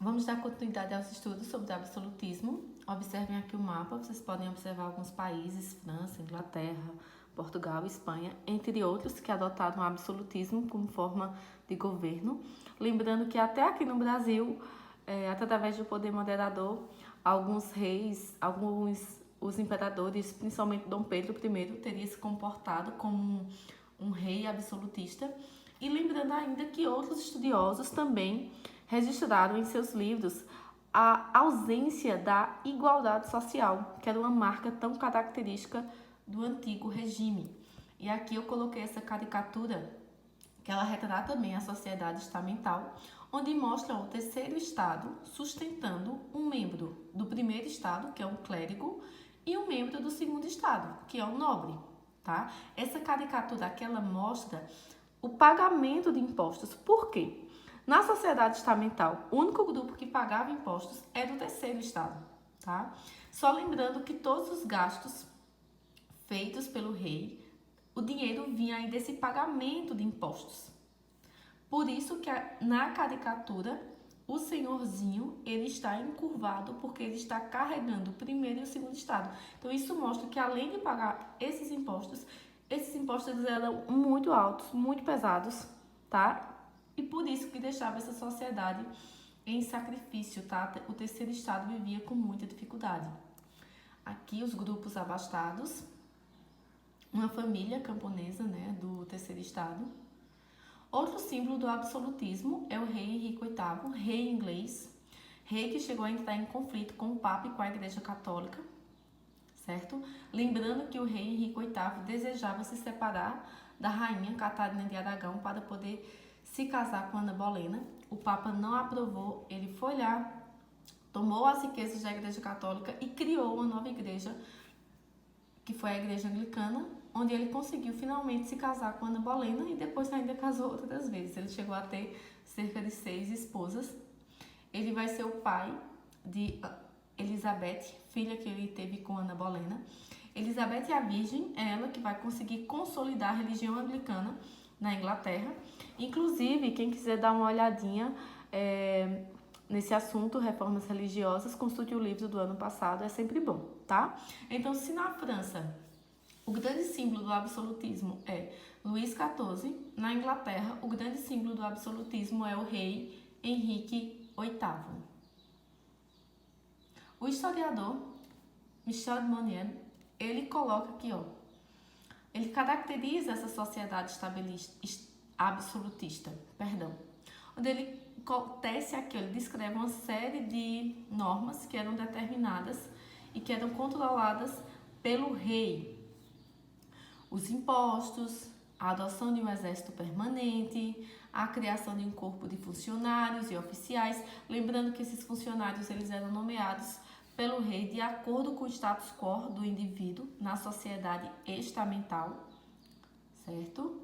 Vamos dar continuidade aos estudos sobre o absolutismo. Observem aqui o mapa, vocês podem observar alguns países, França, Inglaterra, Portugal, Espanha, entre outros, que adotaram o absolutismo como forma de governo. Lembrando que até aqui no Brasil, através do poder moderador, alguns reis, os imperadores, principalmente Dom Pedro I, teria se comportado como um rei absolutista. E lembrando ainda que outros estudiosos também registraram em seus livros a ausência da igualdade social, que era uma marca tão característica do antigo regime. E aqui eu coloquei essa caricatura, que ela retrata bem a sociedade estamental, onde mostra o terceiro estado sustentando um membro do primeiro estado, que é o clérigo, e um membro do segundo estado, que é o nobre, tá? Essa caricatura aqui, ela mostra o pagamento de impostos. Por quê? Na sociedade estamental, o único grupo que pagava impostos era o terceiro estado, tá? Só lembrando que todos os gastos feitos pelo rei, o dinheiro vinha aí desse pagamento de impostos. Por isso que na caricatura, o senhorzinho, ele está encurvado porque ele está carregando o primeiro e o segundo estado. Então, isso mostra que além de pagar esses impostos eram muito altos, muito pesados, tá? E por isso que deixava essa sociedade em sacrifício, tá? O terceiro estado vivia com muita dificuldade. Aqui os grupos abastados, uma família camponesa, né, do terceiro estado. Outro símbolo do absolutismo é o rei Henrique VIII, rei inglês, rei que chegou a entrar em conflito com o Papa e com a Igreja Católica, certo? Lembrando que o rei Henrique VIII desejava se separar da rainha Catarina de Aragão para poder se casar com Ana Bolena. O Papa não aprovou, ele foi lá, tomou as riquezas da Igreja Católica e criou uma nova igreja, que foi a Igreja Anglicana, onde ele conseguiu finalmente se casar com Ana Bolena e depois ainda casou outras vezes. Ele chegou a ter cerca de 6 esposas. Ele vai ser o pai de Elizabeth, filha que ele teve com Ana Bolena. Elizabeth a Virgem é ela que vai conseguir consolidar a religião anglicana na Inglaterra. Inclusive, quem quiser dar uma olhadinha nesse assunto, reformas religiosas, consulte o livro do ano passado, é sempre bom, tá? Então, se na França o grande símbolo do absolutismo é Luís XIV, na Inglaterra o grande símbolo do absolutismo é o rei Henrique VIII. O historiador Michel de Montaigne, ele coloca aqui, ó, ele caracteriza essa sociedade absolutista, onde ele tece aqui, ele descreve uma série de normas que eram determinadas e que eram controladas pelo rei. Os impostos, a adoção de um exército permanente, a criação de um corpo de funcionários e oficiais, lembrando que esses funcionários eles eram nomeados pelo rei de acordo com o status quo do indivíduo na sociedade estamental, certo?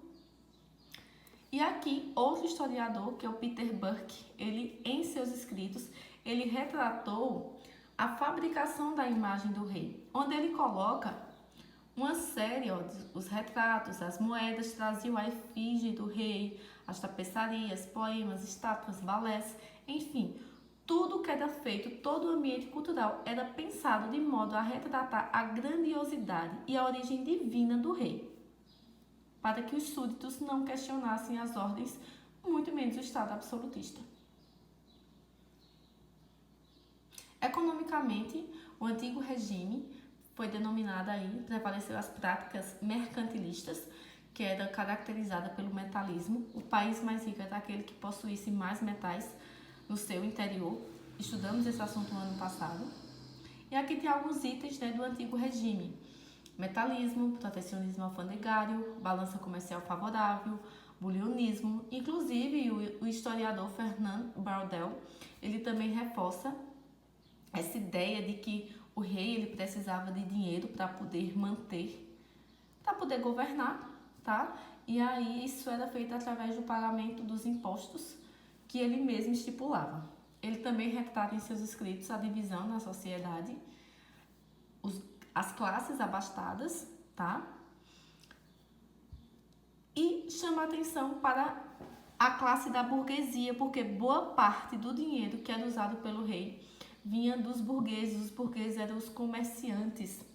E aqui, outro historiador, que é o Peter Burke, ele, em seus escritos, ele retratou a fabricação da imagem do rei, onde ele coloca uma série, ó, os retratos, as moedas traziam a efígie do rei, as tapeçarias, poemas, estátuas, balés, enfim, tudo que era feito, todo o ambiente cultural era pensado de modo a retratar a grandiosidade e a origem divina do rei, para que os súditos não questionassem as ordens, muito menos o Estado absolutista. Economicamente, o antigo regime foi denominado aí, prevaleceu as práticas mercantilistas, que era caracterizada pelo metalismo. O país mais rico era aquele que possuísse mais metais no seu interior. Estudamos esse assunto no ano passado. E aqui tem alguns itens, né, do antigo regime. Metalismo, protecionismo alfandegário, balança comercial favorável, bulionismo. Inclusive, o historiador Fernand Braudel, ele também reforça essa ideia de que o rei ele precisava de dinheiro para poder manter, para poder governar, tá? E aí isso era feito através do pagamento dos impostos que ele mesmo estipulava. Ele também retrata em seus escritos a divisão na sociedade, as classes abastadas, tá? E chama atenção para a classe da burguesia, porque boa parte do dinheiro que era usado pelo rei vinha dos burgueses. Os burgueses eram os comerciantes,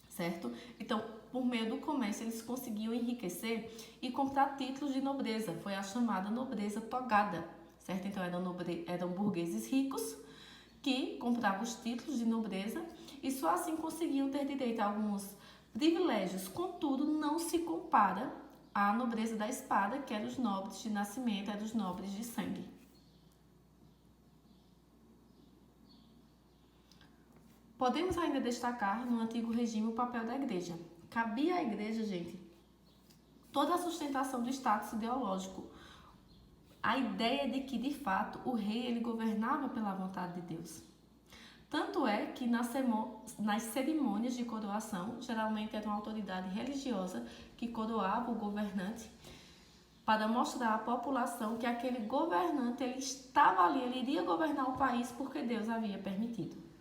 certo? Então, por meio do comércio, eles conseguiam enriquecer e comprar títulos de nobreza. Foi a chamada nobreza togada, certo? Então, eram burgueses ricos que compravam os títulos de nobreza e só assim conseguiam ter direito a alguns privilégios. Contudo, não se compara à nobreza da espada, que eram os nobres de nascimento, eram os nobres de sangue. Podemos ainda destacar no antigo regime o papel da igreja. Cabia à igreja, gente, toda a sustentação do status ideológico. A ideia de que, de fato, o rei ele governava pela vontade de Deus. Tanto é que nas cerimônias de coroação, geralmente era uma autoridade religiosa que coroava o governante para mostrar à população que aquele governante ele estava ali, ele iria governar o país porque Deus havia permitido.